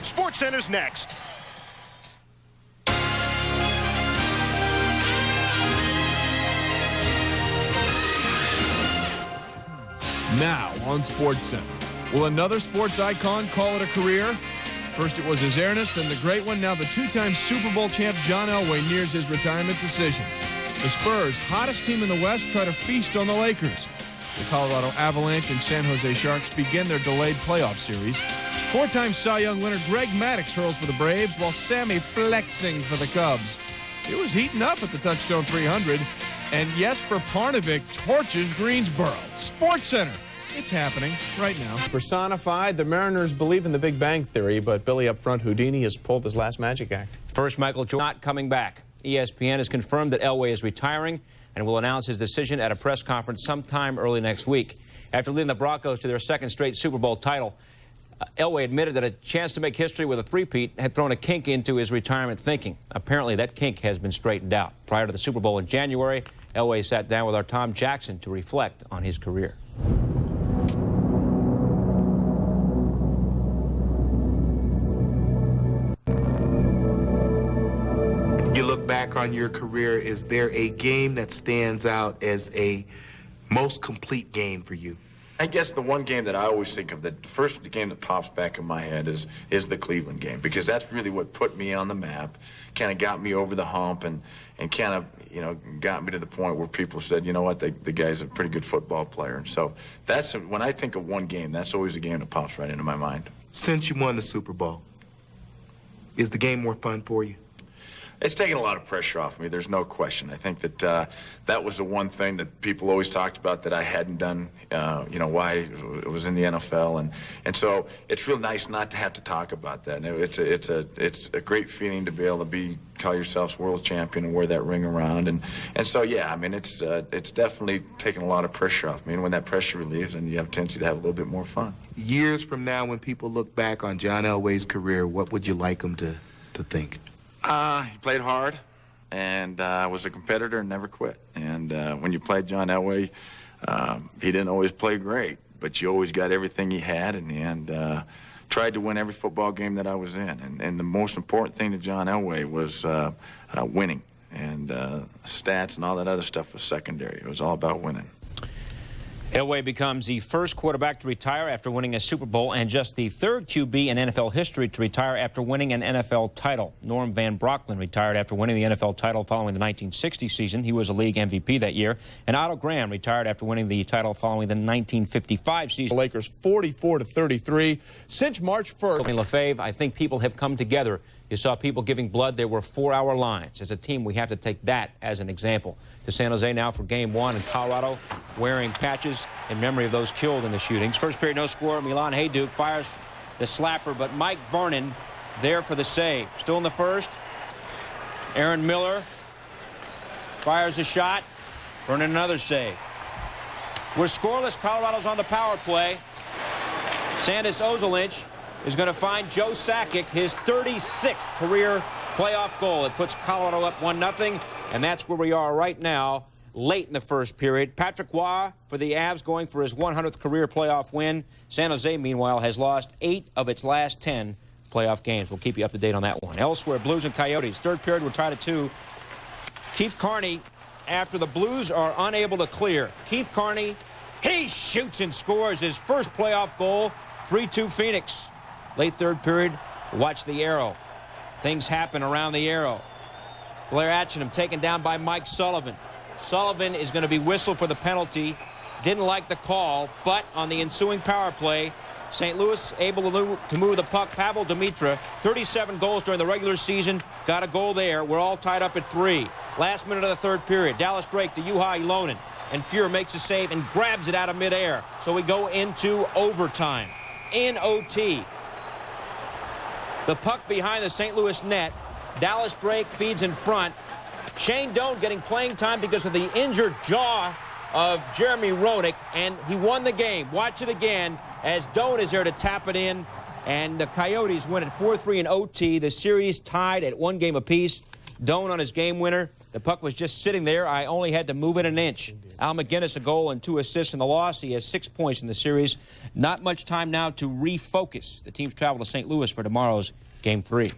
SportsCenter's next. Now on SportsCenter. Will another sports icon call it a career? First it was his airness, then the great one. Now the two-time Super Bowl champ John Elway nears his retirement decision. The Spurs, hottest team in the West, try to feast on the Lakers. The Colorado Avalanche and San Jose Sharks begin their delayed playoff series. Four-time Cy Young winner Greg Maddux hurls for the Braves, while Sammy flexing for the Cubs. It was heating up at the Touchstone 300, and Jesper Parnevik torches Greensboro. SportsCenter. It's happening right now. Personified, the Mariners believe in the Big Bang Theory, but Billy up front, Houdini, has pulled his last magic act. First, Michael Jordan not coming back. ESPN has confirmed that Elway is retiring and will announce his decision at a press conference sometime early next week. After leading the Broncos to their second straight Super Bowl title, Elway admitted that a chance to make history with a three-peat had thrown a kink into his retirement thinking. Apparently, that kink has been straightened out. Prior to the Super Bowl in January, Elway sat down with our Tom Jackson to reflect on his career. You look back on your career, is there a game that stands out as a most complete game for you? I guess the one game that I always think of, the first game that pops back in my head is the Cleveland game, because that's really what put me on the map, kind of got me over the hump, and kind of, you know, got me to the point where people said, you know what, the guy's a pretty good football player. And so that's, when I think of one game, that's always the game that pops right into my mind. Since you won the Super Bowl, is the game more fun for you? It's taken a lot of pressure off me, there's no question. I think that that was the one thing that people always talked about that I hadn't done, you know, why it was in the NFL. And so it's real nice not to have to talk about that. And it's a great feeling to be able to call yourself world champion and wear that ring around. And so, yeah, I mean, it's definitely taken a lot of pressure off me. And when that pressure relieves, and you have a tendency to have a little bit more fun. Years from now, when people look back on John Elway's career, what would you like them to think? He played hard and was a competitor and never quit. And when you played John Elway, he didn't always play great, but you always got everything he had, and tried to win every football game that I was in. And the most important thing to John Elway was winning, and stats and all that other stuff was secondary. It was all about winning. Elway becomes the first quarterback to retire after winning a Super Bowl and just the third QB in NFL history to retire after winning an NFL title. Norm Van Brocklin retired after winning the NFL title following the 1960 season. He was a league MVP that year. And Otto Graham retired after winning the title following the 1955 season. The Lakers 44-33. Since March 1st. Lefebvre, I think people have come together. You saw people giving blood. There were 4-hour lines. As a team, we have to take that as an example. To San Jose now for Game 1 in Colorado, wearing patches in memory of those killed in the shootings. First period, no score. Milan Hajduk fires the slapper, but Mike Vernon there for the save. Still in the first. Aaron Miller fires a shot. Vernon another save. We're scoreless. Colorado's on the power play. Sandis Ozolinsh is going to find Joe Sakic his 36th career playoff goal. It puts Colorado up 1-0, and that's where we are right now, late in the first period. Patrick Waugh for the Avs going for his 100th career playoff win. San Jose, meanwhile, has lost 8 of its last 10 playoff games. We'll keep you up to date on that one. Elsewhere, Blues and Coyotes. Third period, we're tied at 2. Keith Carney, after the Blues are unable to clear. Keith Carney, he shoots and scores his first playoff goal. 3-2 Phoenix. Late third period, watch the arrow. Things happen around the arrow. Blair Atchingham taken down by Mike Sullivan. Sullivan is going to be whistled for the penalty. Didn't like the call, but on the ensuing power play, St. Louis able to move the puck. Pavel Demitra, 37 goals during the regular season, got a goal there. We're all tied up at 3. Last minute of the third period, Dallas Drake to Juha Ilonen, and Fuhr makes a save and grabs it out of midair. So we go into overtime. In OT. The puck behind the St. Louis net. Dallas Drake feeds in front. Shane Doan getting playing time because of the injured jaw of Jeremy Roenick, and he won the game. Watch it again as Doan is there to tap it in, and the Coyotes win it 4-3 in OT. The series tied at 1 game apiece. Doan on his game winner. The puck was just sitting there. I only had to move it an inch. Al McGinnis, a goal and 2 assists in the loss. He has 6 points in the series. Not much time now to refocus. The teams travel to St. Louis for tomorrow's Game 3.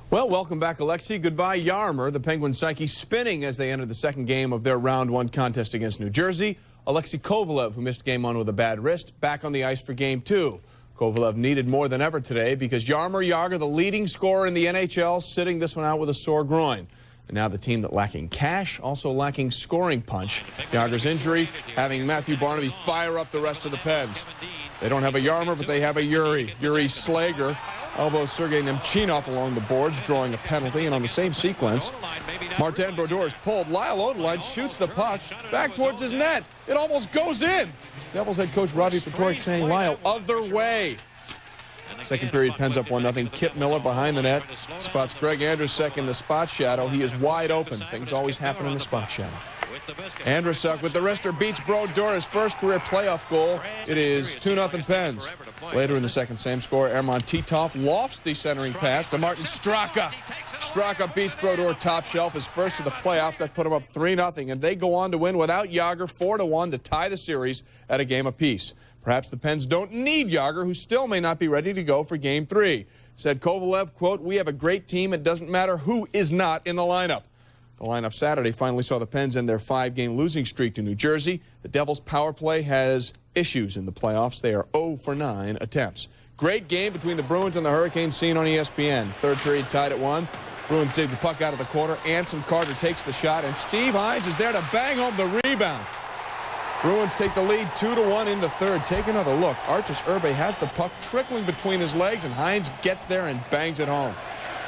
Well, welcome back, Alexei. Goodbye, Yarmer. The Penguin psyche spinning as they enter the second game of their Round 1 contest against New Jersey. Alexei Kovalev, who missed Game 1 with a bad wrist, back on the ice for Game 2. Kovalev needed more than ever today because Jaromir Jagr, the leading scorer in the NHL, sitting this one out with a sore groin. And now the team that lacking cash, also lacking scoring punch. Jagr's injury, having Matthew Barnaby fire up the rest of the Pens. They don't have a Jaromir, but they have a Yuri. Yuri Slager elbows Sergei Nemchinov along the boards, drawing a penalty. And on the same sequence, Martin Brodeur is pulled. Lyle Odeline shoots the puck back towards his net. It almost goes in. Devils head coach Robbie Ftorek saying, Lyle, other way. Second period, Pens up 1-0. Kip Miller behind the net. Spots Greg Andrusek in the spot shadow. He is wide open. Things always happen in the spot shadow. Andrusek with the wrister beats Brodeur, his first career playoff goal. It is 2-0 Pens. Later in the second, same score, Erman Titov lofts the centering pass to Martin Straka. Straka beats Brodeur top shelf, his first of the playoffs. That put him up 3-0, and they go on to win without Jagr 4-1 to tie the series at a game apiece. Perhaps the Pens don't need Jagr, who still may not be ready to go for Game 3. Said Kovalev, quote, "We have a great team. It doesn't matter who is not in the lineup." The lineup Saturday finally saw the Pens end their 5-game losing streak to New Jersey. The Devils' power play has issues in the playoffs. They are 0 for 9 attempts. Great game between the Bruins and the Hurricanes seen on ESPN. Third period tied at 1. Bruins dig the puck out of the corner. Anson Carter takes the shot, and Steve Hines is there to bang home the rebound. Bruins take the lead 2-1 in the third. Take another look. Artis Urbe has the puck trickling between his legs, and Hines gets there and bangs it home.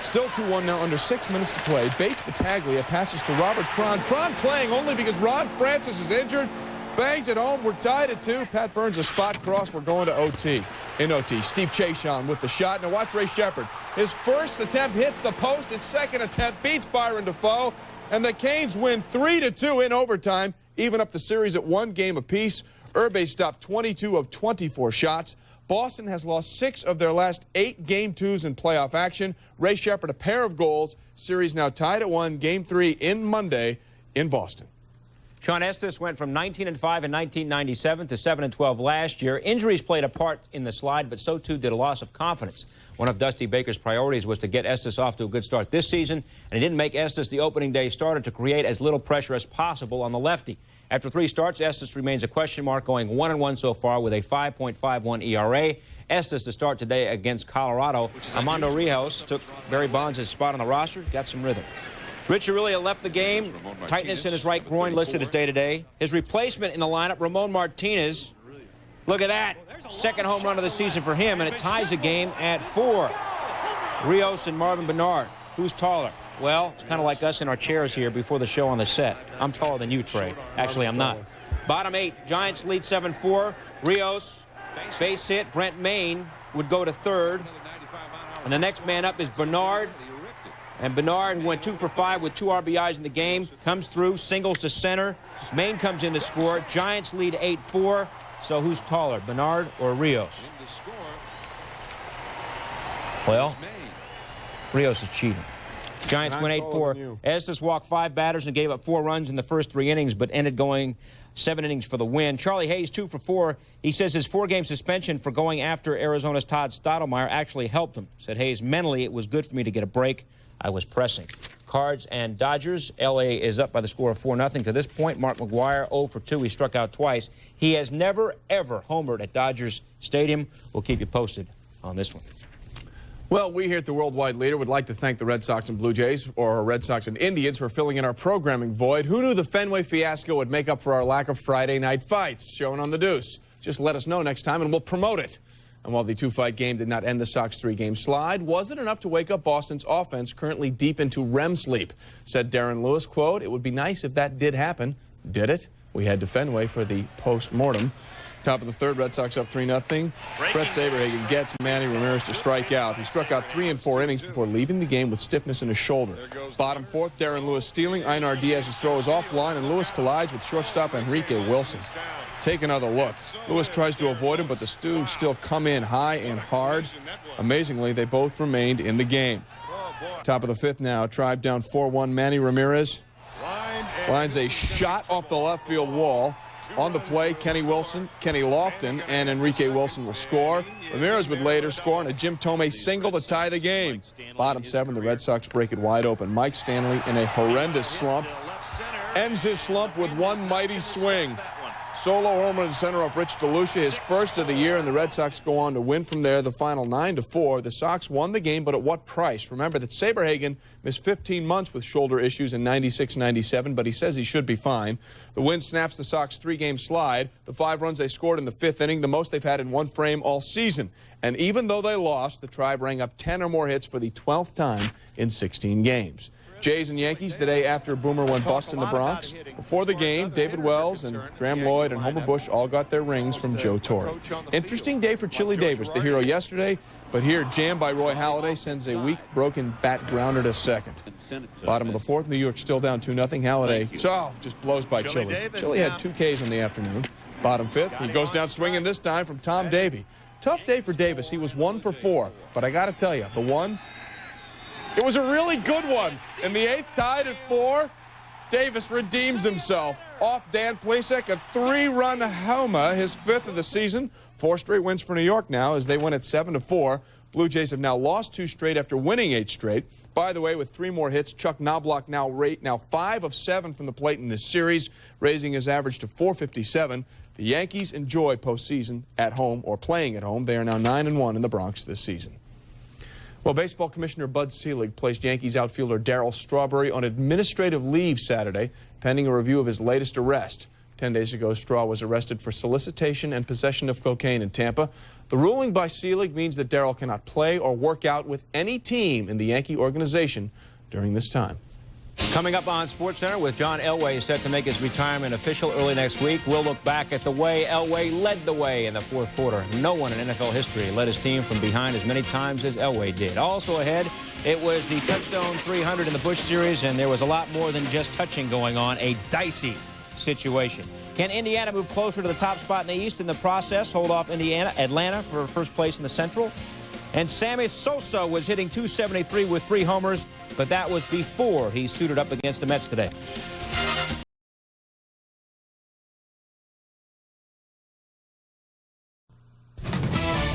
Still 2-1 now, under 6 minutes to play. Bates Battaglia passes to Robert Cron. Cron playing only because Ron Francis is injured. Bangs it home. We're tied at 2. Pat Burns a spot cross. We're going to OT. In OT, Steve Chashon with the shot. Now watch Ray Shepherd. His first attempt hits the post. His second attempt beats Byron Defoe. And the Canes win 3-2 in overtime, even up the series at 1 game apiece. Urbe stopped 22 of 24 shots. Boston has lost 6 of their last 8 Game 2s in playoff action. Ray Shepherd a pair of goals. Series now tied at 1. Game 3 in Monday in Boston. Sean Estes went from 19-5 in 1997 to 7-12 last year. Injuries played a part in the slide, but so too did a loss of confidence. One of Dusty Baker's priorities was to get Estes off to a good start this season, and he didn't make Estes the opening day starter to create as little pressure as possible on the lefty. After 3 starts, Estes remains a question mark, going 1-1 so far with a 5.51 ERA. Estes to start today against Colorado. Armando Rios took Barry Bonds' spot on the roster, got some rhythm. Rich Aurilia left the game. Tightness in his right groin listed as day-to-day. His replacement in the lineup, Ramon Martinez. Look at that. Second home run of the season for him, and it ties the game at 4. Rios and Marvin Bernard. Who's taller? Well, it's kind of like us in our chairs here before the show on the set. I'm taller than you, Trey. Actually, I'm not. Bottom 8, Giants lead 7-4. Rios, base hit. Brent Maine would go to third. And the next man up is Bernard. And Bernard, who went 2 for 5 with 2 RBIs in the game, comes through, singles to center. Maine comes in to score. Giants lead 8-4. So who's taller, Bernard or Rios? Well, Rios is cheating. Giants win 8-4. Estes walked 5 batters and gave up 4 runs in the first 3 innings, but ended going 7 innings for the win. Charlie Hayes, 2 for 4. He says his 4-game suspension for going after Arizona's Todd Stottlemyre actually helped him. Said Hayes, mentally it was good for me to get a break. I was pressing. Cards and Dodgers. L.A. is up by the score of 4-0 to this point. Mark McGwire, 0 for 2. He struck out twice. He has never, ever homered at Dodgers Stadium. We'll keep you posted on this one. Well, we here at the Worldwide Leader would like to thank the Red Sox and Blue Jays, or Red Sox and Indians, for filling in our programming void. Who knew the Fenway fiasco would make up for our lack of Friday night fights? Shown on the Deuce. Just let us know next time and we'll promote it. And while the 2-fight game did not end the Sox 3-game slide, was it enough to wake up Boston's offense currently deep into REM sleep? Said Darren Lewis, quote, "It would be nice if that did happen." Did it? We head to Fenway for the post-mortem. Top of the third, Red Sox up 3-0. Brett Saberhagen gets Manny Ramirez to strike out. He struck out 3 in 4 innings before leaving the game with stiffness in his shoulder. Bottom fourth, Darren Lewis stealing. Einar Diaz's throw is offline, and Lewis collides with shortstop Enrique Wilson. Take another look. Lewis tries to avoid him, but the Stews still come in high and hard. Amazingly, they both remained in the game. Top of the 5th now. Tribe down 4-1. Manny Ramirez lines a shot off the left field wall. On the play, Kenny Lofton, and Enrique Wilson will score. Ramirez would later score on a Jim Thome single to tie the game. Bottom 7, the Red Sox break it wide open. Mike Stanley in a horrendous slump ends his slump with one mighty swing. Solo home run center off Rich DeLucia, his first of the year, and the Red Sox go on to win from there the final 9-4. The Sox won the game, but at what price? Remember that Saberhagen missed 15 months with shoulder issues in '96-'97, but he says he should be fine. The win snaps the Sox 3-game slide. The 5 runs they scored in the 5th inning, the most they've had in one frame all season. And even though they lost, the Tribe rang up 10 or more hits for the 12th time in 16 games. Jays and Yankees the day after Boomer went bust in the Bronx. Before the game, David Wells and Graham Lloyd and Homer Bush all got their rings from Joe Torre. Interesting day for Chili Davis, the hero yesterday, but here, jammed by Roy Halladay, sends a weak, broken bat grounder to second. Bottom of the 4th, New York still down 2-0. Halladay just blows by Chili. Chili had 2 Ks in the afternoon. Bottom 5th, he goes down swinging this time from Tom Davey. Tough day for Davis. He was 1 for 4, but I got to tell you, the one, it was a really good one. In the 8th, tied at 4, Davis redeems himself. Off Dan Plesac, a 3-run homer, his 5th of the season. 4 straight wins for New York now as they win at 7-4. Blue Jays have now lost 2 straight after winning 8 straight. By the way, with 3 more hits, Chuck Knobloch now 5 of 7 from the plate in this series, raising his average to .457. The Yankees enjoy postseason at home or playing at home. They are now 9-1 in the Bronx this season. Well, Baseball Commissioner Bud Selig placed Yankees outfielder Darryl Strawberry on administrative leave Saturday, pending a review of his latest arrest. 10 days ago, Straw was arrested for solicitation and possession of cocaine in Tampa. The ruling by Selig means that Darryl cannot play or work out with any team in the Yankee organization during this time. Coming up on SportsCenter with John Elway set to make his retirement official early next week. We'll look back at the way Elway led the way in the 4th quarter. No one in NFL history led his team from behind as many times as Elway did. Also ahead, it was the Touchstone 300 in the Busch Series, and there was a lot more than just touching going on, a dicey situation. Can Indiana move closer to the top spot in the East in the process, hold off Atlanta for first place in the Central? And Sammy Sosa was hitting .273 with 3 homers, but that was before he suited up against the Mets today.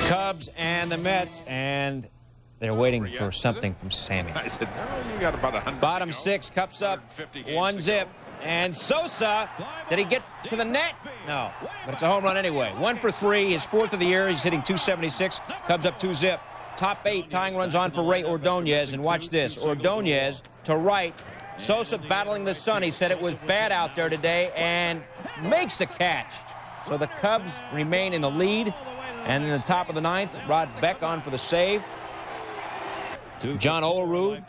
Cubs and the Mets, and they're waiting for something from Sammy. I said, no, you got about 100. Bottom 6, cups up, 1-zip. And Sosa, did he get to the net? No, but it's a home run anyway. 1 for 3, his 4th of the year. He's hitting .276. Cubs up 2-zip. Top 8 tying runs on for Ray Ordonez. And watch this. Ordonez to right. Sosa battling the sun. He said it was bad out there today and makes the catch. So the Cubs remain in the lead. And in the top of the 9th, Rod Beck on for the save. John Olerud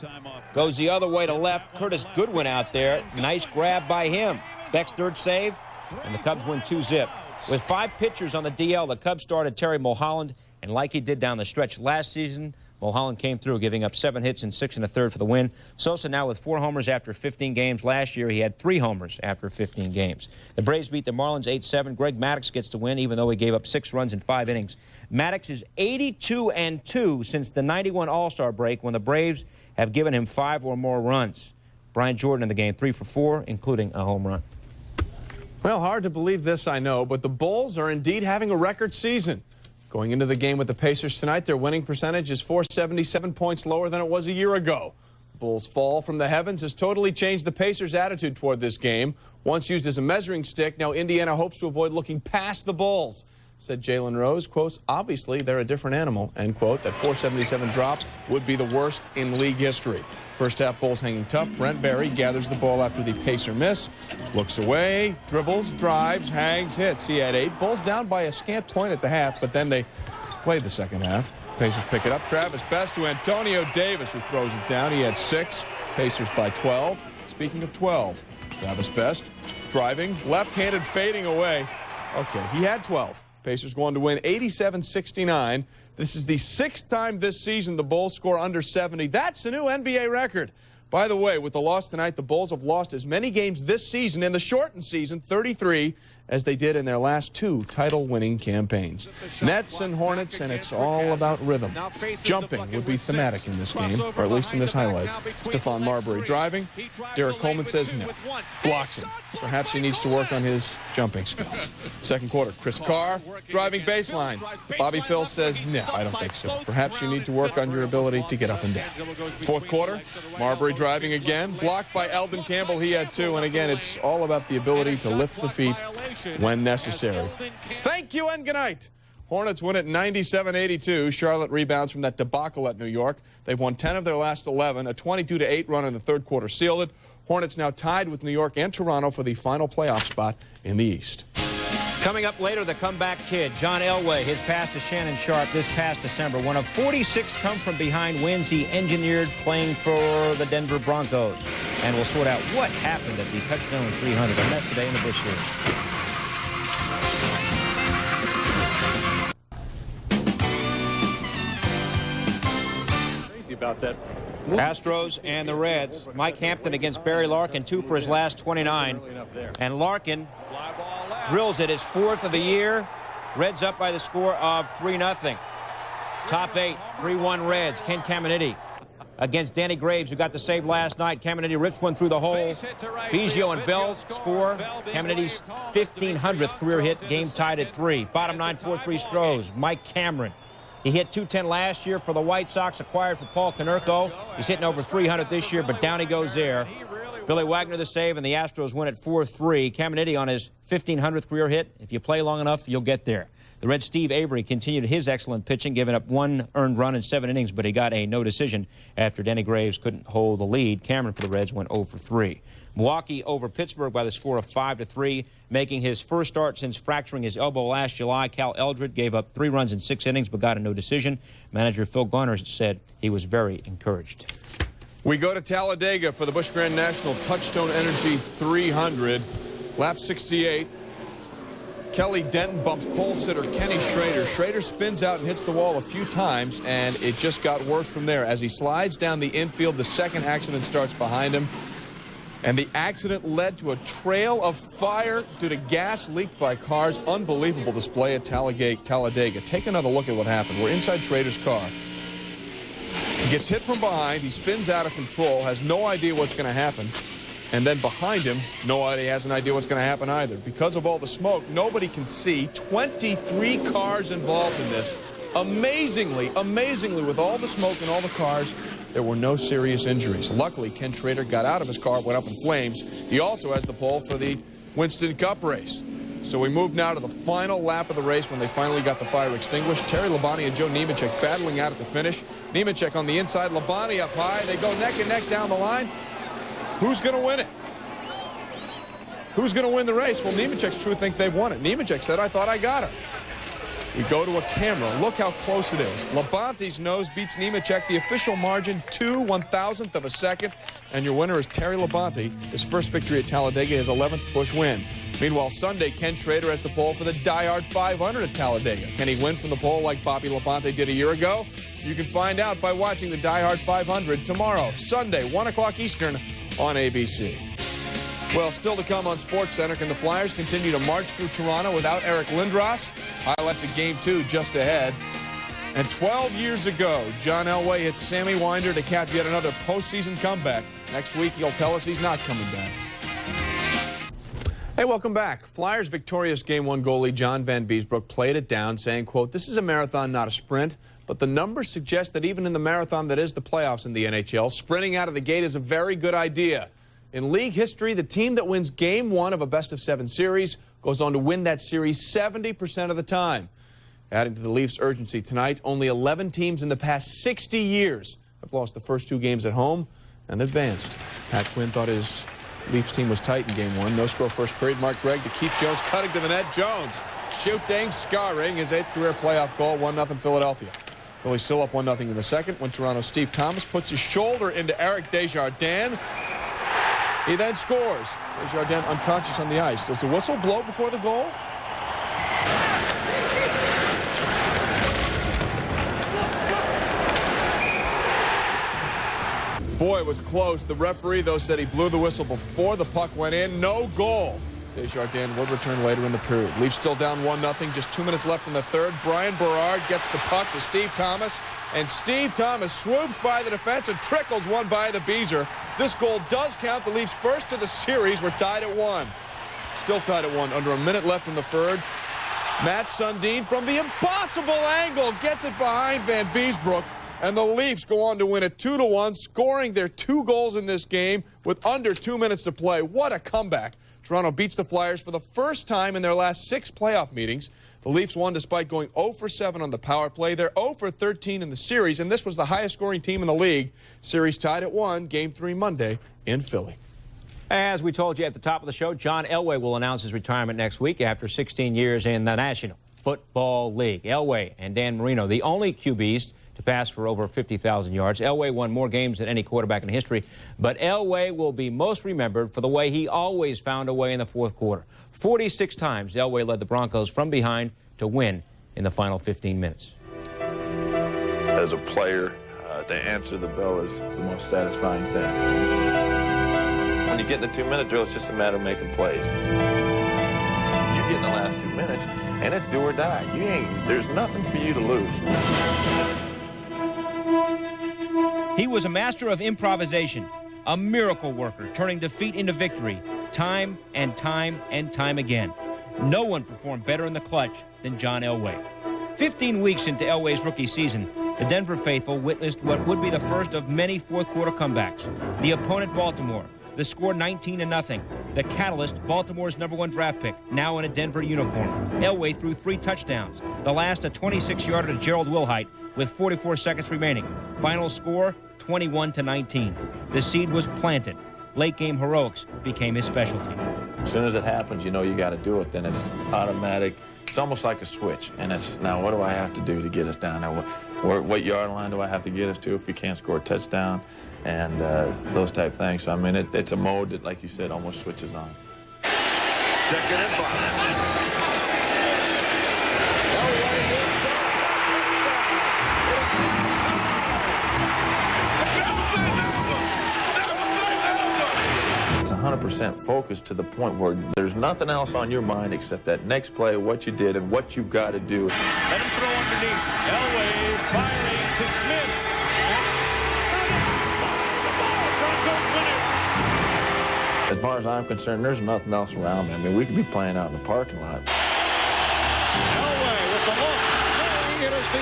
goes the other way to left. Curtis Goodwin out there. Nice grab by him. Beck's 3rd save, and the Cubs win 2-zip. With 5 pitchers on the DL, the Cubs started Terry Mulholland, and like he did down the stretch last season, Mulholland came through, giving up 7 hits and 6 1/3 for the win. Sosa now with 4 homers after 15 games. Last year, he had 3 homers after 15 games. The Braves beat the Marlins 8-7. Greg Maddux gets the win, even though he gave up 6 runs in 5 innings. Maddux is 82-2 since the '91 All-Star break, when the Braves have given him 5 or more runs. Brian Jordan in the game, 3 for 4, including a home run. Well, hard to believe this, I know, but the Bulls are indeed having a record season. Going into the game with the Pacers tonight, their winning percentage is 477 points lower than it was a year ago. The Bulls' fall from the heavens has totally changed the Pacers' attitude toward this game. Once used as a measuring stick, now Indiana hopes to avoid looking past the Bulls. Said Jalen Rose, quotes, obviously they're a different animal, end quote. That 477 drop would be the worst in league history. First half, Bulls hanging tough. Brent Berry gathers the ball after the Pacer miss, looks away, dribbles, drives, hangs, hits. He had 8. Bulls down by a scant point at the half, but then they played the second half. Pacers pick it up. Travis Best to Antonio Davis, who throws it down. He had 6. Pacers by 12. Speaking of 12, Travis Best driving, left-handed fading away. Okay, he had 12. Pacers go on to win 87-69. This is the 6th time this season the Bulls score under 70. That's a new NBA record. By the way, with the loss tonight, the Bulls have lost as many games this season in the shortened season, 33, as they did in their last 2 title-winning campaigns. Nets and Hornets, and it's all about rhythm. Jumping would be thematic in this game, or at least in this highlight. Stephon Marbury driving. Derek Coleman says no. Blocks him. Perhaps he needs to work on his jumping skills. Second quarter, Chris Carr driving baseline. Bobby Phil says no, I don't think so. Perhaps you need to work on your ability to get up and down. Fourth quarter, Marbury driving again. Blocked by Eldon Campbell. He had 2. And again, it's all about the ability to lift the feet when necessary. Thank you and good night. Hornets win at 97-82. Charlotte rebounds from that debacle at New York. They've won 10 of their last 11. A 22-8 run in the third quarter sealed it. Hornets now tied with New York and Toronto for the final playoff spot in the East. Coming up later, the comeback kid, John Elway, his pass to Shannon Sharpe this past December. One of 46 come-from-behind wins he engineered playing for the Denver Broncos. And we'll sort out what happened at the Touchstone 300. And that's today in the Busch Series. Crazy about that. Astros and the Reds. Mike Hampton against Barry Larkin, 2 for his last 29. And Larkin drills it, his 4th of the year. Reds up by the score of 3-0. Top 8, 3-1 Reds. Ken Caminiti against Danny Graves, who got the save last night. Caminiti rips one through the hole. Biggio and Bell score. Caminiti's 1,500th career hit, game tied at 3. Bottom 9, 4-3 Stros. Mike Cameron. He hit .210 last year for the White Sox, acquired for Paul Konerko. He's hitting over 300 this year, but down he goes there. Billy Wagner the save, and the Astros win at 4-3. Caminiti on his 1,500th career hit. If you play long enough, you'll get there. The Reds' Steve Avery continued his excellent pitching, giving up 1 earned run in 7 innings, but he got a no decision after Danny Graves couldn't hold the lead. Cameron for the Reds went 0-3. Milwaukee over Pittsburgh by the score of 5-3, making his first start since fracturing his elbow last July. Cal Eldred gave up 3 runs in 6 innings, but got a no decision. Manager Phil Garner said he was very encouraged. We go to Talladega for the Busch Grand National Touchstone Energy 300. Lap 68. Kelly Denton bumps pole sitter Kenny Schrader. Schrader spins out and hits the wall a few times, and it just got worse from there. As he slides down the infield, the second accident starts behind him. And the accident led to a trail of fire due to gas leaked by cars. Unbelievable display at Talladega. Take another look at what happened. We're inside Schrader's car. He gets hit from behind. He spins out of control, has no idea what's going to happen. And then behind him, nobody has an idea what's going to happen either. Because of all the smoke, nobody can see. 23 cars involved in this. Amazingly, with all the smoke and all the cars, there were no serious injuries. Luckily, Ken Schrader got out of his car, went up in flames. He also has the pole for the Winston Cup race. So we move now to the final lap of the race when they finally got the fire extinguished. Terry Labonte and Joe Nemechek battling out at the finish. Nemechek on the inside, Labonte up high. They go neck and neck down the line. Who's going to win it? Who's going to win the race? Well, Nemechek's true think they've won it. Nemechek said, I thought I got it. We go to a camera. Look how close it is. Labonte's nose beats Nemechek. The official margin, 2/1000th of a second. And your winner is Terry Labonte. His first victory at Talladega, his 11th Busch win. Meanwhile, Sunday, Ken Schrader has the pole for the Die Hard 500 at Talladega. Can he win from the pole like Bobby Labonte did a year ago? You can find out by watching the Die Hard 500 tomorrow, Sunday, 1 o'clock Eastern on ABC. Well, still to come on SportsCenter. Can the Flyers continue to march through Toronto without Eric Lindros? Highlights of Game 2 just ahead. And 12 years ago, John Elway hit Sammy Winder to cap yet another postseason comeback. Next week, he'll tell us he's not coming back. Hey, welcome back. Flyers victorious Game 1 goalie John Van Beesbrook played it down, saying, quote, "This is a marathon, not a sprint. But the numbers suggest that even in the marathon that is the playoffs in the NHL, sprinting out of the gate is a very good idea. In league history, the team that wins Game 1 of a best-of-7 series goes on to win that series 70% of the time." Adding to the Leafs' urgency tonight, only 11 teams in the past 60 years have lost the first 2 games at home and advanced. Pat Quinn thought his Leafs team was tight in Game 1. No score first period. Mark Gregg to Keith Jones cutting to the net. Jones shooting, scoring his 8th career playoff goal, 1-0 Philadelphia. Phillies still up 1-0 in the second when Toronto's Steve Thomas puts his shoulder into Eric Desjardins. He then scores. Desjardins unconscious on the ice. Does the whistle blow before the goal? Boy, it was close. The referee, though, said he blew the whistle before the puck went in. No goal. Desjardins would return later in the period. Leafs still down 1-0, just 2 minutes left in the third. Brian Berard gets the puck to Steve Thomas, and Steve Thomas swoops by the defense and trickles one by the Beezer. This goal does count the Leafs first of the series. We're tied at 1. Still tied at 1, under a minute left in the third. Matt Sundin from the impossible angle gets it behind Van Beesbrook, and the Leafs go on to win it 2-1, scoring their 2 goals in this game with under 2 minutes to play. What a comeback. Toronto beats the Flyers for the first time in their last 6 playoff meetings. The Leafs won despite going 0 for 7 on the power play. They're 0 for 13 in the series, and this was the highest scoring team in the league. Series tied at 1, Game 3 Monday in Philly. As we told you at the top of the show, John Elway will announce his retirement next week after 16 years in the National Football League. Elway and Dan Marino, the only QBs to pass for over 50,000 yards. Elway won more games than any quarterback in history, but Elway will be most remembered for the way he always found a way in the fourth quarter. 46 times Elway led the Broncos from behind to win in the final 15 minutes. As a player, to answer the bell is the most satisfying thing. When you get in the 2-minute drill, it's just a matter of making plays. You get in the last 2 minutes, and it's do or die. There's nothing for you to lose. He was a master of improvisation, a miracle worker, turning defeat into victory, time and time and time again. No one performed better in the clutch than John Elway. 15 weeks into Elway's rookie season, the Denver faithful witnessed what would be the first of many fourth-quarter comebacks. The opponent, Baltimore. The score 19-0. The catalyst, Baltimore's #1 draft pick, now in a Denver uniform. Elway threw 3 touchdowns. The last a 26-yarder to Gerald Wilhite with 44 seconds remaining. Final score, 21-19. The seed was planted. Late-game heroics became his specialty. As soon as it happens, you know you got to do it. Then it's automatic. It's almost like a switch. And it's, now what do I have to do to get us down there? What yard line do I have to get us to if we can't score a touchdown? And those type things. So, I mean, it's a mode that, like you said, almost switches on. 2nd and 5. Elway moves up for a touchdown. It is now tied. It's 100% focused to the point where there's nothing else on your mind except that next play, what you did, and what you've got to do. Let him throw underneath. Elway firing to Smith. As far as I'm concerned, there's nothing else around me. I mean, we could be playing out in the parking lot. Elway with the look. It is the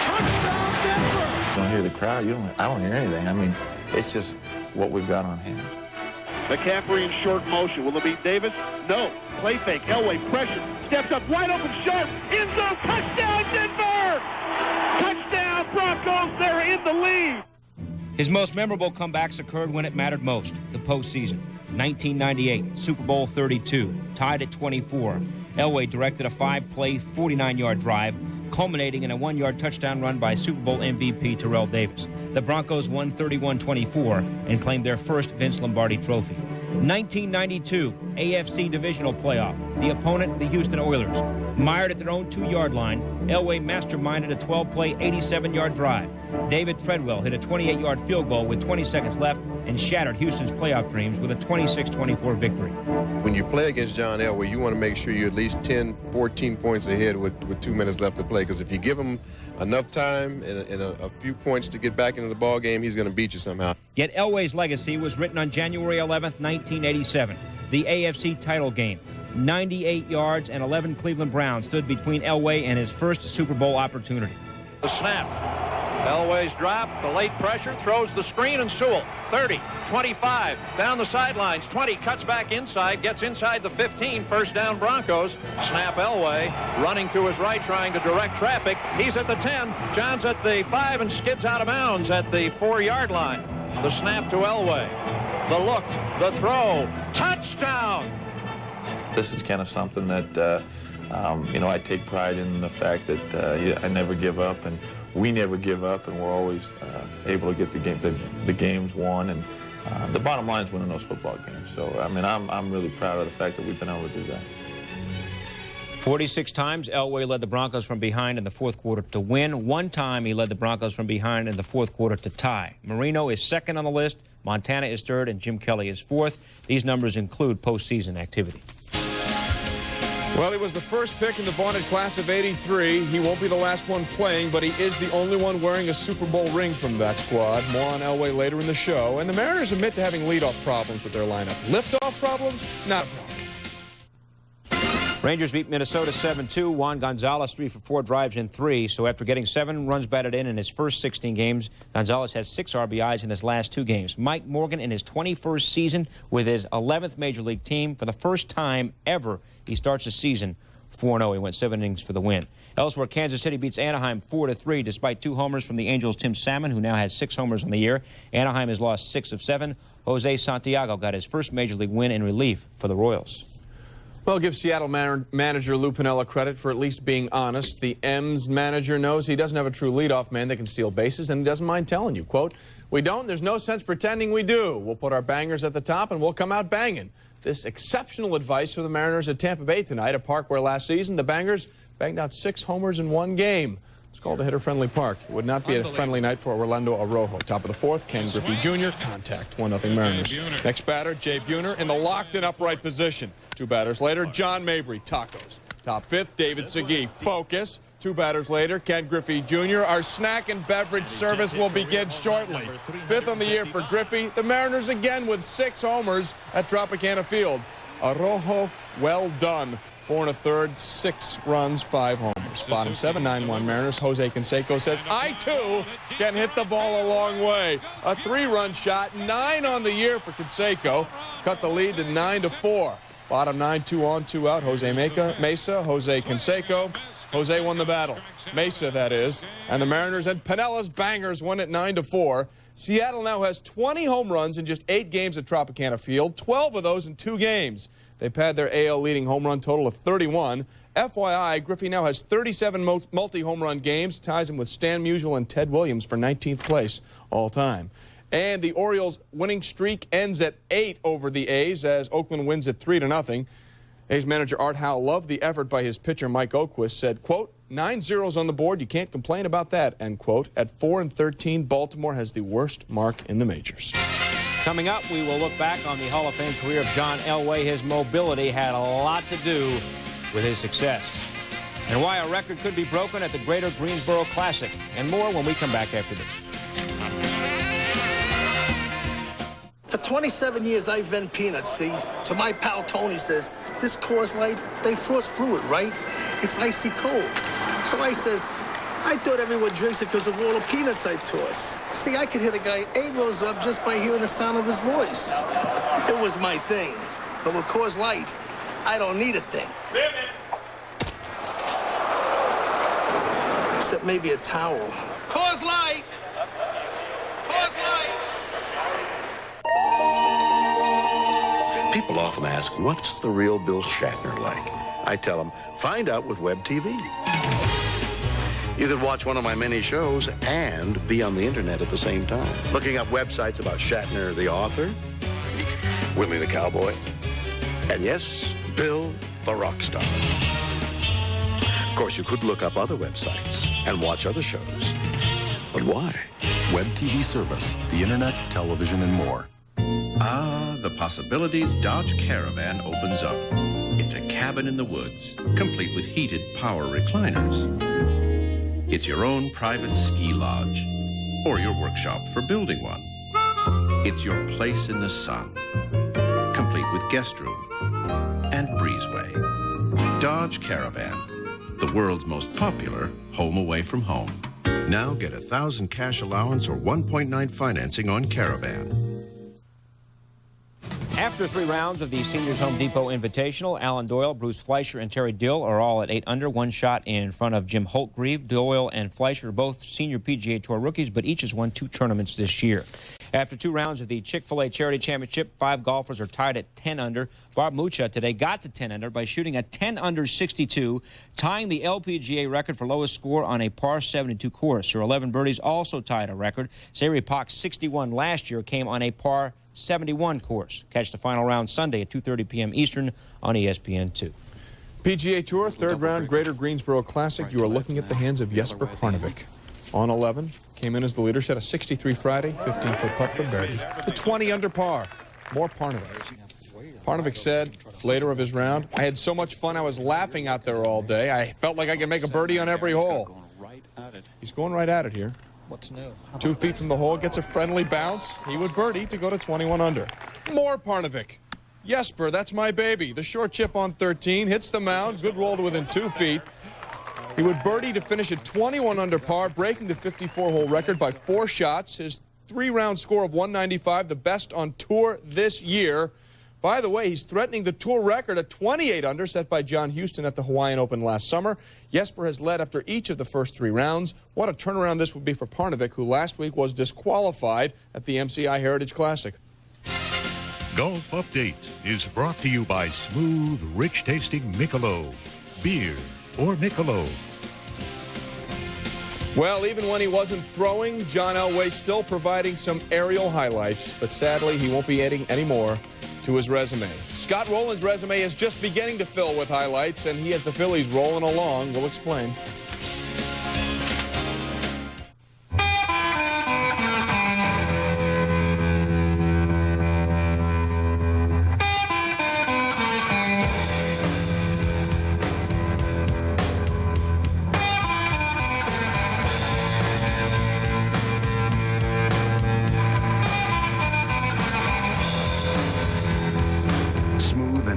touchdown Denver. You don't hear the crowd. I don't hear anything. I mean, it's just what we've got on hand. McCaffrey in short motion. Will it be Davis? No. Play fake. Elway pressure. Steps up. Wide open. Sharp. End zone. Touchdown, Denver! Touchdown, Broncos. They're in the lead. His most memorable comebacks occurred when it mattered most, the postseason. 1998, Super Bowl 32, tied at 24. Elway directed a 5-play, 49-yard drive, culminating in a 1-yard touchdown run by Super Bowl MVP Terrell Davis. The Broncos won 31-24 and claimed their first Vince Lombardi trophy. 1992, AFC divisional playoff. The opponent, the Houston Oilers. Mired at their own 2-yard line, Elway masterminded a 12-play, 87-yard drive. David Treadwell hit a 28-yard field goal with 20 seconds left and shattered Houston's playoff dreams with a 26-24 victory. When you play against John Elway, you want to make sure you're at least 10, 14 points ahead with 2 minutes left to play, because if you give him enough time and a few points to get back into the ball game, he's going to beat you somehow. Yet Elway's legacy was written on January 11th, 1987, the AFC title game. 98 yards and 11 Cleveland Browns stood between Elway and his first Super Bowl opportunity. The snap. Elway's drop, the late pressure, throws the screen, and Sewell, 30, 25, down the sidelines, 20, cuts back inside, gets inside the 15, first down Broncos. Snap Elway, running to his right, trying to direct traffic. He's at the 10, John's at the 5, and skids out of bounds at the 4-yard line. The snap to Elway, the look, the throw, touchdown! This is kind of something that, I take pride in the fact that I never give up, and we never give up, and we're always able to get the games won. And the bottom line is winning those football games. So, I mean, I'm really proud of the fact that we've been able to do that. 46 times Elway led the Broncos from behind in the fourth quarter to win. One time he led the Broncos from behind in the fourth quarter to tie. Marino is second on the list, Montana is third, and Jim Kelly is fourth. These numbers include postseason activity. Well, he was the first pick in the vaunted class of '83. He won't be the last one playing, but he is the only one wearing a Super Bowl ring from that squad. More on Elway later in the show. And the Mariners admit to having leadoff problems with their lineup. Liftoff problems? Not a problem. Rangers beat Minnesota 7-2. Juan Gonzalez 3 for 4, drives in 3. So after getting 7 runs batted in his first 16 games, Gonzalez has 6 RBIs in his last 2 games. Mike Morgan in his 21st season with his 11th Major League team. For the first time ever, he starts the season 4-0. He went 7 innings for the win. Elsewhere, Kansas City beats Anaheim 4-3 despite 2 homers from the Angels' Tim Salmon, who now has 6 homers on the year. Anaheim has lost 6 of 7. Jose Santiago got his first Major League win in relief for the Royals. Well, give Seattle manager Lou Piniella credit for at least being honest. The M's manager knows he doesn't have a true leadoff man that can steal bases, and he doesn't mind telling you, quote, "We don't, there's no sense pretending we do. We'll put our bangers at the top, and we'll come out banging." This exceptional advice for the Mariners at Tampa Bay tonight, a park where last season the Bangers banged out 6 homers in 1 game. It's called a hitter-friendly park. It would not be a friendly night for Orlando Arrojo. Top of the 4th, Ken Griffey Jr. Contact, 1-0 Mariners. Next batter, Jay Buhner in the locked and upright position. 2 batters later, John Mabry, tacos. Top 5th, David Segui, focus. 2 batters later, Ken Griffey Jr. Our snack and beverage service will begin shortly. 5th on the year for Griffey. The Mariners again with 6 homers at Tropicana Field. Arrojo, well done. 4 1/3, 6 runs, 5 homers. Bottom 7, 9-1 Mariners. Jose Canseco says, "I, too, can hit the ball a long way." A 3-run shot, 9 on the year for Canseco. Cut the lead to 9-4. Bottom 9, 2 on, 2 out. Jose Mesa, Jose Canseco. Jose won the battle. Mesa, that is. And the Mariners and Piniella's bangers won at 9-4. Seattle now has 20 home runs in just 8 games at Tropicana Field, 12 of those in 2 games. They pad their AL leading home run total of 31. FYI, Griffey now has 37 multi-home run games, ties him with Stan Musial and Ted Williams for 19th place all time. And the Orioles' winning streak ends at 8 over the A's as Oakland wins at 3-0. A's manager Art Howe loved the effort by his pitcher Mike Oquist, said, quote, 9 zeros on the board, you can't complain about that, end quote. At 4-13, Baltimore has the worst mark in the majors. Coming up, we will look back on the Hall of Fame career of John Elway. His mobility had a lot to do with his success. And why a record could be broken at the Greater Greensboro Classic. And more when we come back after this. For 27 years, I've vent peanuts, see? To my pal Tony says, this Coors Light, they frost brew it, right? It's icy cold. So I says, I thought everyone drinks it because of all the peanuts I toss. See, I could hit a guy 8 rows up just by hearing the sound of his voice. It was my thing. But with Coors Light, I don't need a thing. Except maybe a towel. Coors Light! Coors Light! People often ask, what's the real Bill Shatner like? I tell them, find out with Web TV. You can watch one of my many shows and be on the internet at the same time. Looking up websites about Shatner, the author, Willie the Cowboy, and yes, Bill the rock star. Of course, you could look up other websites and watch other shows. But why? Web TV service, the internet, television, and more. Ah, the possibilities Dodge Caravan opens up. It's a cabin in the woods, complete with heated power recliners. It's your own private ski lodge, or your workshop for building one. It's your place in the sun, complete with guest room and breezeway. Dodge Caravan, the world's most popular home away from home. Now get $1,000 cash allowance or 1.9 financing on Caravan. After 3 rounds of the Seniors Home Depot Invitational, Alan Doyle, Bruce Fleischer, and Terry Dill are all at 8 under, 1 shot in front of Jim Holtgreave. Doyle and Fleischer are both senior PGA Tour rookies, but each has won 2 tournaments this year. After 2 rounds of the Chick-fil-A Charity Championship, 5 golfers are tied at 10 under. Bob Mucha today got to 10 under by shooting a 10 under 62, tying the LPGA record for lowest score on a par 72 course. Her 11 birdies also tied a record. Sayri Pak's 61 last year came on a par 71 course. Catch the final round Sunday at 2:30 p.m. Eastern on ESPN2. PGA Tour, third round, Greater Greensboro Classic. You are looking at the hands of Jesper Parnevik. On 11, came in as the leader, shot a 63 Friday, 15-foot putt for birdie, to 20 under par. More Parnevik. Parnevik said later of his round, I had so much fun I was laughing out there all day. I felt like I could make a birdie on every hole. He's going right at it here. What's new? 2 feet from the hole, gets a friendly bounce. He would birdie to go to 21 under. More Parnevik. Jesper, that's my baby. The short chip on 13, hits the mound, good roll to within 2 feet. He would birdie to finish at 21 under par, breaking the 54-hole record by 4 shots. His 3-round score of 195, the best on tour this year. By the way, he's threatening the tour record at 28 under, set by John Houston at the Hawaiian Open last summer. Jesper has led after each of the first 3 rounds. What a turnaround this would be for Parnevik, who last week was disqualified at the MCI Heritage Classic. Golf Update is brought to you by smooth, rich-tasting Michelob. Beer or Michelob. Well, even when he wasn't throwing, John Elway still providing some aerial highlights, but sadly he won't be adding any more to his resume. Scott Rowland's resume is just beginning to fill with highlights, and he has the Phillies rolling along. We'll explain.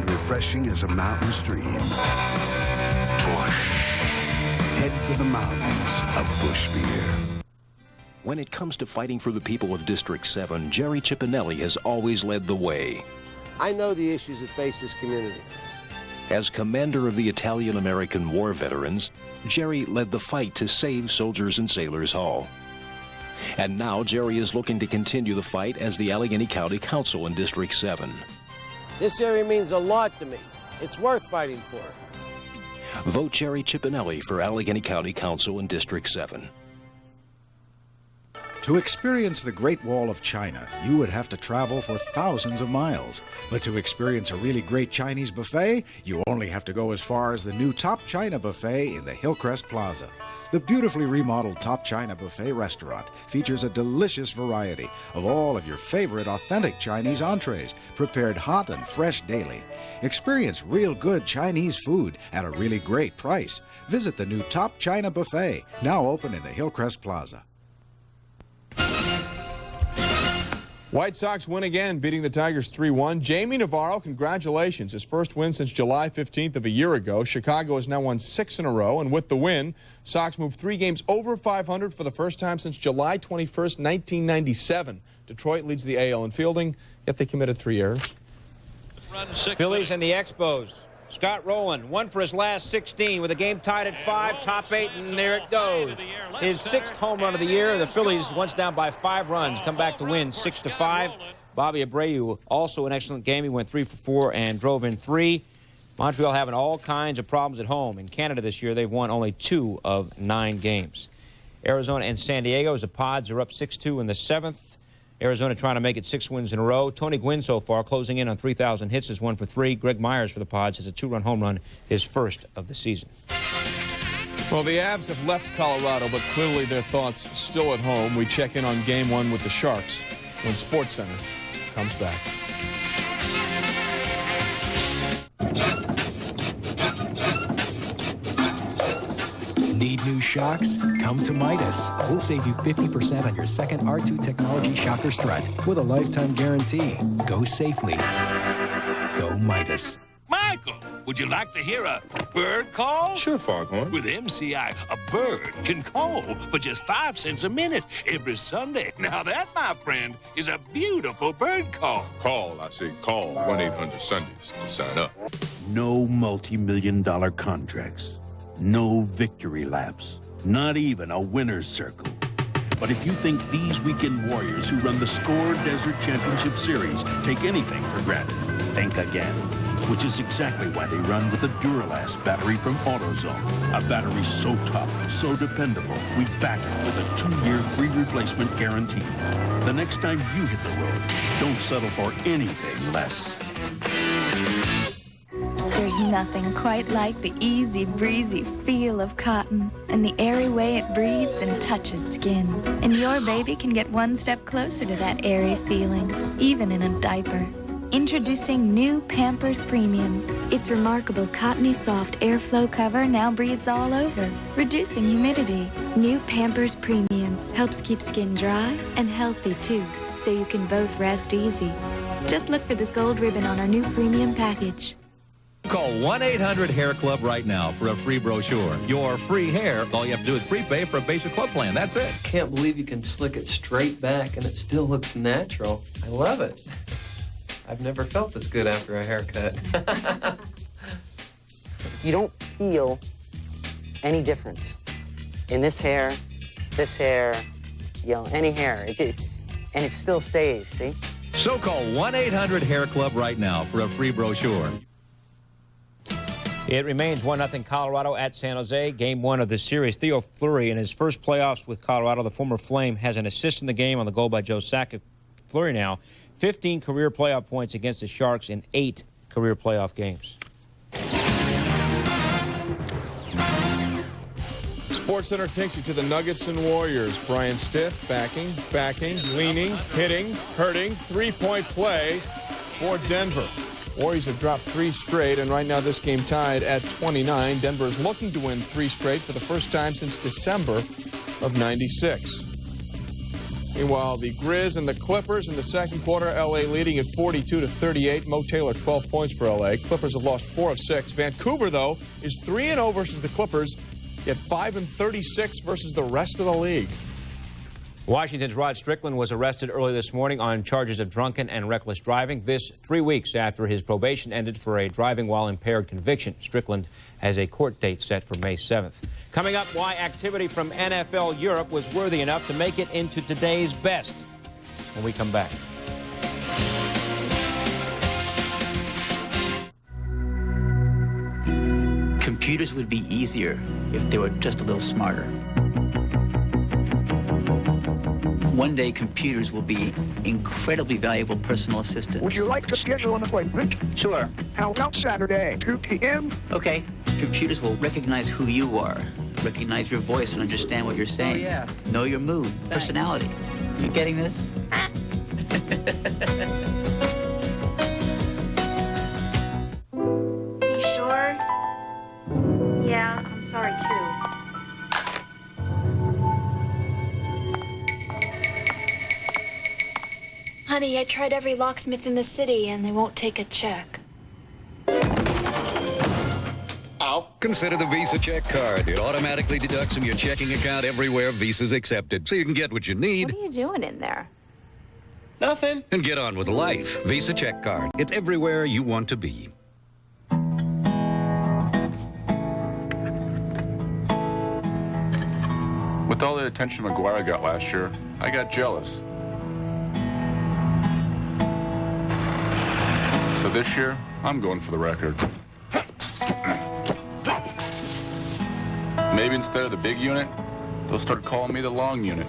Refreshing as a mountain stream. Head for the mountains of Busch Beer. When it comes to fighting for the people of District 7, Jerry Cippinelli has always led the way. I know the issues that face this community. As commander of the Italian-American War Veterans, Jerry led the fight to save Soldiers and Sailors Hall. And now Jerry is looking to continue the fight as the Allegheny County Council in District 7. This area means a lot to me. It's worth fighting for. Vote Jerry Cippinelli for Allegheny County Council in District 7. To experience the Great Wall of China, you would have to travel for thousands of miles. But to experience a really great Chinese buffet, you only have to go as far as the new Top China Buffet in the Hillcrest Plaza. The beautifully remodeled Top China Buffet restaurant features a delicious variety of all of your favorite authentic Chinese entrees, prepared hot and fresh daily. Experience real good Chinese food at a really great price. Visit the new Top China Buffet, now open in the Hillcrest Plaza. White Sox win again, beating the Tigers 3-1. Jamie Navarro, congratulations. His first win since July 15th of a year ago. Chicago has now won 6 in a row, and with the win, Sox move 3 games over 500 for the first time since July 21st, 1997. Detroit leads the AL in fielding, yet they committed 3 errors. Phillies and the Expos. Scott Rowland, 1 for his last 16 with the game tied at 5, top 8, and there it goes. His 6th home run of the year. The Phillies, once down by 5 runs, come back to win 6-5. Bobby Abreu, also an excellent game. He went 3 for 4 and drove in 3. Montreal having all kinds of problems at home. In Canada this year, they've won only 2 of 9 games. Arizona and San Diego, as the Pods are up 6-2 in the 7th. Arizona trying to make it 6 wins in a row. Tony Gwynn so far closing in on 3,000 hits is 1 for 3. Greg Myers for the Pods has a 2-run home run, his first of the season. Well, the Avs have left Colorado, but clearly their thoughts still at home. We check in on Game 1 with the Sharks when SportsCenter comes back. Need new shocks? Come to Midas. We'll save you 50% on your second R2 Technology shocker strut with a lifetime guarantee. Go safely. Go Midas. Michael, would you like to hear a bird call? Sure, Foghorn. With MCI, a bird can call for just 5 cents a minute every Sunday. Now that, my friend, is a beautiful bird call. Call, I say call 1-800-Sundays to sign up. No multi-million-dollar contracts. No victory laps. Not even a winner's circle. But if you think these weekend warriors who run the Score Desert Championship Series take anything for granted, think again. Which is exactly why they run with the Duralast battery from AutoZone. A battery so tough, so dependable, we back it with a 2-year free replacement guarantee. The next time you hit the road, don't settle for anything less. There's nothing quite like the easy breezy feel of cotton and the airy way it breathes and touches skin. And your baby can get one step closer to that airy feeling, even in a diaper. Introducing new Pampers Premium. Its remarkable cottony soft airflow cover now breathes all over, reducing humidity. New Pampers Premium helps keep skin dry and healthy too, so you can both rest easy. Just look for this gold ribbon on our new premium package. Call 1-800-HAIR-CLUB right now for a free brochure. Your free hair, all you have to do is prepay for a basic club plan. That's it. Can't believe you can slick it straight back and it still looks natural. I love it. I've never felt this good after a haircut. You don't feel any difference in this hair, you know, any hair. And it still stays, see? So call 1-800-HAIR-CLUB right now for a free brochure. It remains 1-0 Colorado at San Jose. Game 1 of the series. Theo Fleury, in his first playoffs with Colorado, the former Flame, has an assist in the game on the goal by Joe Sakic. Fleury now 15 career playoff points against the Sharks in 8 career playoff games. SportsCenter takes you to the Nuggets and Warriors. Brian Stiff backing, leaning, hitting, hurting. Three-point play for Denver. Warriors have dropped 3 straight, and right now this game tied at 29. Denver is looking to win 3 straight for the first time since December of '96. Meanwhile, the Grizz and the Clippers in the second quarter, L.A. leading at 42-38. Mo Taylor, 12 points for L.A. Clippers have lost 4 of 6. Vancouver, though, is 3-0 versus the Clippers, yet 5-36 versus the rest of the league. Washington's Rod Strickland was arrested early this morning on charges of drunken and reckless driving. This 3 weeks after his probation ended for a driving while impaired conviction. Strickland has a court date set for May 7th. Coming up, why activity from NFL Europe was worthy enough to make it into today's best when we come back. Computers would be easier if they were just a little smarter. One day, computers will be incredibly valuable personal assistants. Would you like to schedule an appointment? Sure. How about Saturday, 2 p.m.? Okay. Computers will recognize who you are, recognize your voice, and understand what you're saying. Oh, yeah. Know your mood, personality. You getting this? You sure? Yeah, I'm sorry, too. Honey, I tried every locksmith in the city, and they won't take a check. Consider the Visa Check Card. It automatically deducts from your checking account everywhere Visa's accepted, so you can get what you need. What are you doing in there? Nothing. And get on with life. Visa Check Card. It's everywhere you want to be. With all the attention McGuire got last year, I got jealous. So this year, I'm going for the record. Maybe instead of the big unit, they'll start calling me the long unit.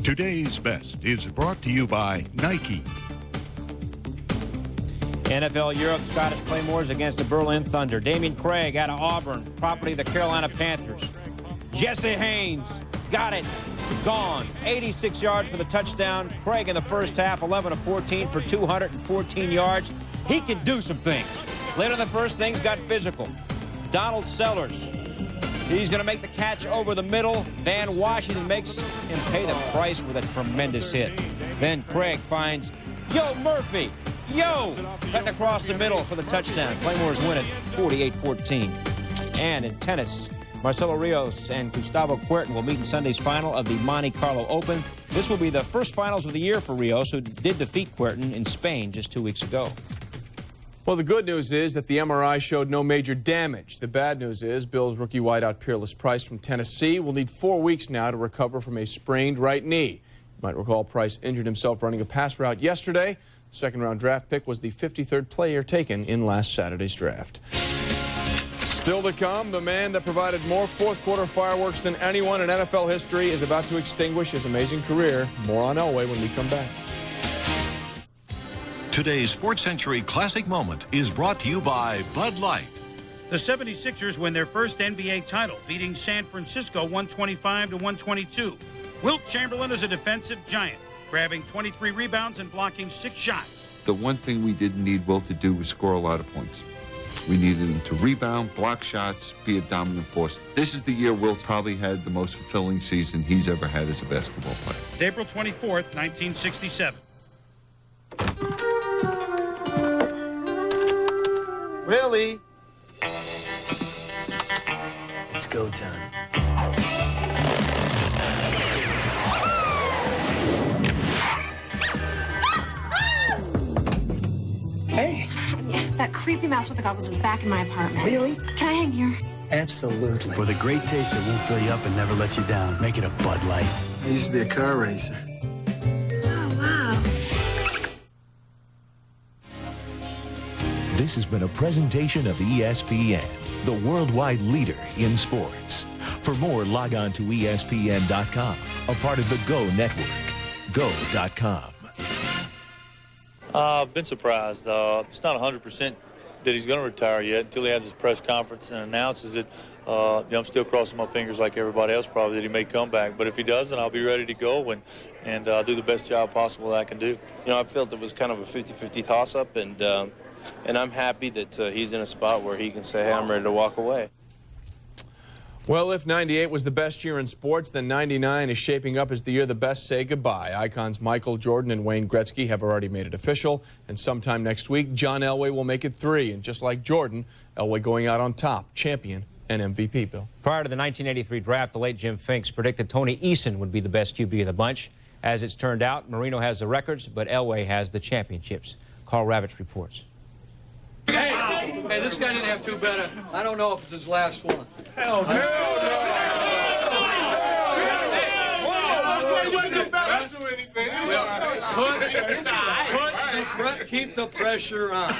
Today's Best is brought to you by Nike. NFL Europe, Scottish Claymores against the Berlin Thunder. Damian Craig out of Auburn, property of the Carolina Panthers. Jesse Haynes, got it, gone. 86 yards for the touchdown. Craig in the first half, 11 of 14 for 214 yards. He can do some things. Later in the first, things got physical. Donald Sellers, he's going to make the catch over the middle. Van Washington makes him pay the price with a tremendous hit. Then Craig finds Yo Murphy. Yo! Cutting across the middle for the touchdown. Claymores win it 48-14. And in tennis, Marcelo Rios and Gustavo Kuerten will meet in Sunday's final of the Monte Carlo Open. This will be the first finals of the year for Rios, who did defeat Kuerten in Spain just 2 weeks ago. Well, the good news is that the MRI showed no major damage. The bad news is Bills rookie wideout Peerless Price from Tennessee will need 4 weeks now to recover from a sprained right knee. You might recall Price injured himself running a pass route yesterday. The second-round draft pick was the 53rd player taken in last Saturday's draft. Still to come, the man that provided more fourth-quarter fireworks than anyone in NFL history is about to extinguish his amazing career. More on Elway when we come back. Today's Sports Century Classic Moment is brought to you by Bud Light. The 76ers win their first NBA title, beating San Francisco 125-122. Wilt Chamberlain is a defensive giant, grabbing 23 rebounds and blocking 6 shots. The one thing we didn't need Wilt to do was score a lot of points. We needed him to rebound, block shots, be a dominant force. This is the year Wilt probably had the most fulfilling season he's ever had as a basketball player. April 24th, 1967. Really? It's go time. Hey. That creepy mouse with the goggles is back in my apartment. Really? Can I hang here? Absolutely. For the great taste that won't fill you up and never let you down, make it a Bud Light. I used to be a car racer. Oh, wow. This has been a presentation of ESPN, the worldwide leader in sports. For more, log on to ESPN.com, a part of the Go Network. Go.com. I've been surprised. It's not 100% that he's going to retire yet until he has his press conference and announces it. I'm still crossing my fingers like everybody else probably that he may come back. But if he does, then I'll be ready to go and do the best job possible that I can do. You know, I felt it was kind of a 50-50 toss-up, and I'm happy that he's in a spot where he can say, hey, I'm ready to walk away. Well, if 98 was the best year in sports, then 99 is shaping up as the year the best say goodbye. Icons Michael Jordan and Wayne Gretzky have already made it official, and sometime next week, John Elway will make it 3. And just like Jordan, Elway going out on top, champion and MVP, Bill. Prior to the 1983 draft, the late Jim Finks predicted Tony Eason would be the best QB of the bunch. As it's turned out, Marino has the records, but Elway has the championships. Carl Ravitch reports. Hey, this guy didn't have 2 better. I don't know if it's his last one. Hell no! Keep the pressure on.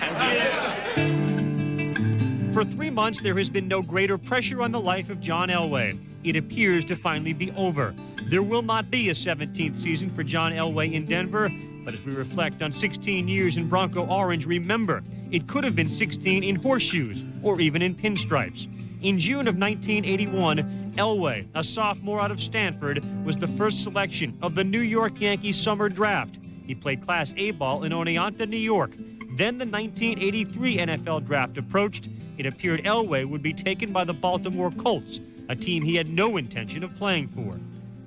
For 3 months, there has been no greater pressure on the life of John Elway. It appears to finally be over. There will not be a 17th season for John Elway in Denver, but as we reflect on 16 years in Bronco Orange, remember, it could have been 16 in horseshoes or even in pinstripes. In June of 1981, Elway, a sophomore out of Stanford, was the first selection of the New York Yankees summer draft. He played Class A ball in Oneonta, New York. Then the 1983 NFL draft approached. It appeared Elway would be taken by the Baltimore Colts, a team he had no intention of playing for.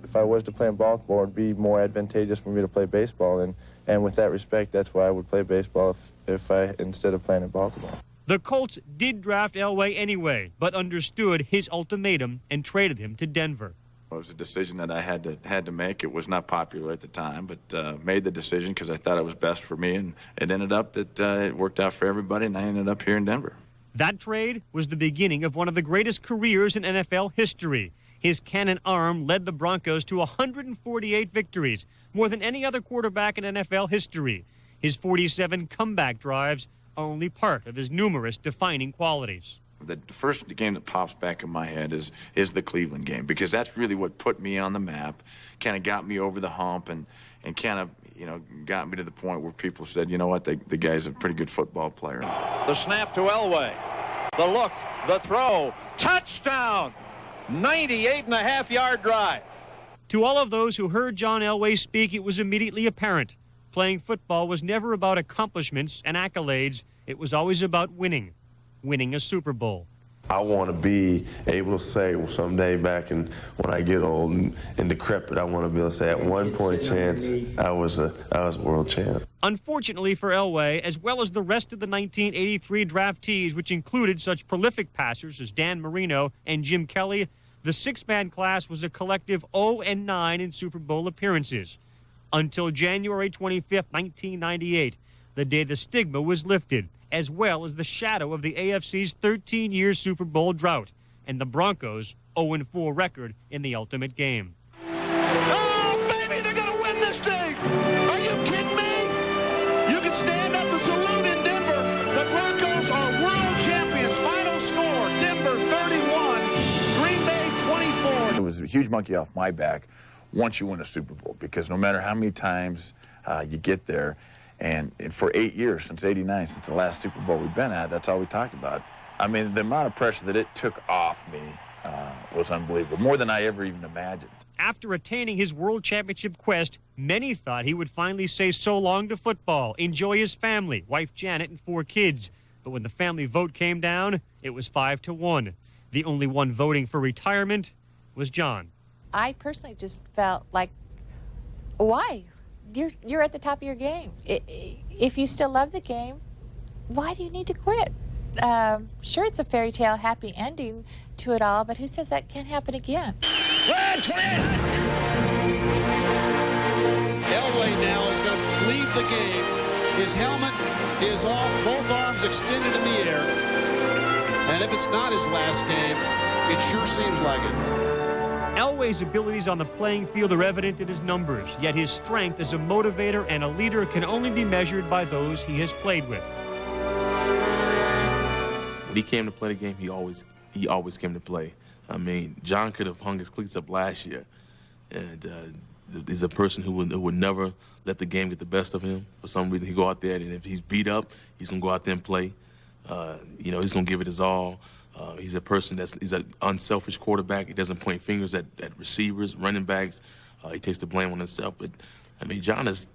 If I was to play in Baltimore, it would be more advantageous for me to play baseball. And with that respect, that's why I would play baseball instead of playing in Baltimore. The Colts did draft Elway anyway, but understood his ultimatum and traded him to Denver. It was a decision that I had to make. It was not popular at the time, but made the decision because I thought it was best for me, and it ended up that it worked out for everybody, and I ended up here in Denver. That trade was the beginning of one of the greatest careers in NFL history. His cannon arm led the Broncos to 148 victories, more than any other quarterback in NFL history. His 47 comeback drives are only part of his numerous defining qualities. The first game that pops back in my head is the Cleveland game, because that's really what put me on the map, kind of got me over the hump, and kind of, got me to the point where people said, you know what, the guy's a pretty good football player. The snap to Elway. The look, the throw, touchdown! 98.5-yard drive. To all of those who heard John Elway speak, it was immediately apparent. Playing football was never about accomplishments and accolades. It was always about winning a Super Bowl. I want to be able to say someday back when I get old and decrepit, I want to be able to say at one point chance I was a world champ. Unfortunately for Elway, as well as the rest of the 1983 draftees, which included such prolific passers as Dan Marino and Jim Kelly, the 6-man class was a collective 0-9 in Super Bowl appearances. Until January 25, 1998, the day the stigma was lifted, as well as the shadow of the AFC's 13-year Super Bowl drought and the Broncos' 0-4 record in the ultimate game. Oh, baby, they're going to win this thing! Are you kidding me? You can stand up and salute in Denver. The Broncos are world champions. Final score, Denver huge monkey off my back once you win a Super Bowl, because no matter how many times you get there, and for 8 years, since '89, since the last Super Bowl we've been at, that's all we talked about. I mean, the amount of pressure that it took off me was unbelievable, more than I ever even imagined. After attaining his world championship quest, many thought he would finally say so long to football, enjoy his family, wife Janet and 4 kids. But when the family vote came down, it was 5-1. The only one voting for retirement was John. I personally just felt like, why? You're at the top of your game. If you still love the game, why do you need to quit? Sure, it's a fairy tale happy ending to it all, but who says that can't happen again? Elway now is going to leave the game. His helmet is off, both arms extended in the air. And if it's not his last game, it sure seems like it. Elway's abilities on the playing field are evident in his numbers, yet his strength as a motivator and a leader can only be measured by those he has played with. When he came to play the game, he always came to play. I mean, John could have hung his cleats up last year, and he's a person who would never let the game get the best of him. For some reason, he go out there, and if he's beat up, he's gonna go out there and play. You know, he's gonna give it his all. He's a person he's an unselfish quarterback. He doesn't point fingers at receivers, running backs. He takes the blame on himself. But I mean, John is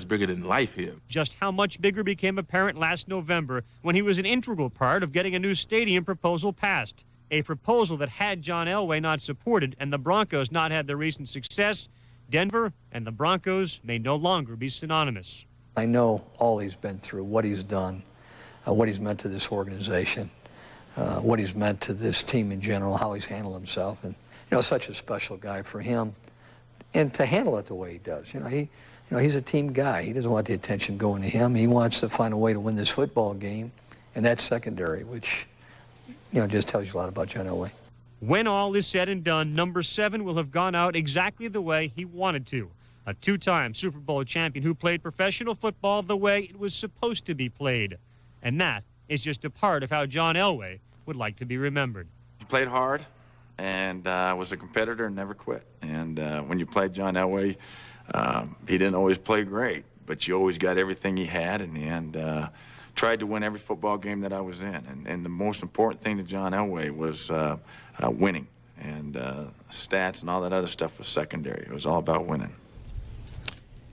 bigger than life here. Just how much bigger became apparent last November when he was an integral part of getting a new stadium proposal passed. A proposal that, had John Elway not supported and the Broncos not had their recent success, Denver and the Broncos may no longer be synonymous. I know all he's been through, what he's done, what he's meant to this organization, what he's meant to this team in general, how he's handled himself. And, you know, such a special guy for him. And to handle it the way he does, he's a team guy. He doesn't want the attention going to him. He wants to find a way to win this football game, and that's secondary, which, just tells you a lot about John Elway. When all is said and done, number 7 will have gone out exactly the way he wanted to. A 2-time Super Bowl champion who played professional football the way it was supposed to be played. And that is just a part of how John Elway would like to be remembered. He played hard and was a competitor and never quit. And when you played John Elway, he didn't always play great, but you always got everything he had in the end. Tried to win every football game that I was in. And the most important thing to John Elway was winning. And stats and all that other stuff was secondary. It was all about winning.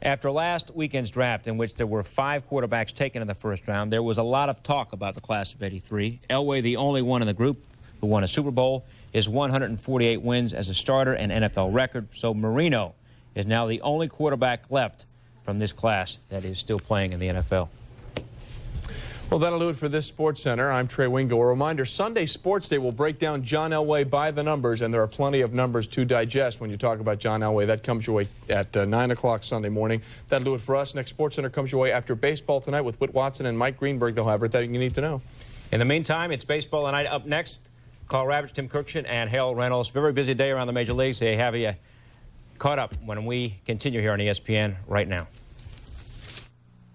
After last weekend's draft, in which there were 5 quarterbacks taken in the first round, there was a lot of talk about the class of '83. Elway, the only one in the group who won a Super Bowl, is 148 wins as a starter, an NFL record. So Marino is now the only quarterback left from this class that is still playing in the NFL. Well, that'll do it for this SportsCenter. I'm Trey Wingo. A reminder, Sunday Sports Day will break down John Elway by the numbers, and there are plenty of numbers to digest when you talk about John Elway. That comes your way at 9 o'clock Sunday morning. That'll do it for us. Next SportsCenter comes your way after baseball tonight with Whit Watson and Mike Greenberg. They'll have everything you need to know. In the meantime, it's baseball tonight. Up next, Carl Ravitch, Tim Kirkshin, and Harold Reynolds. Very busy day around the major leagues. They have you caught up when we continue here on ESPN right now.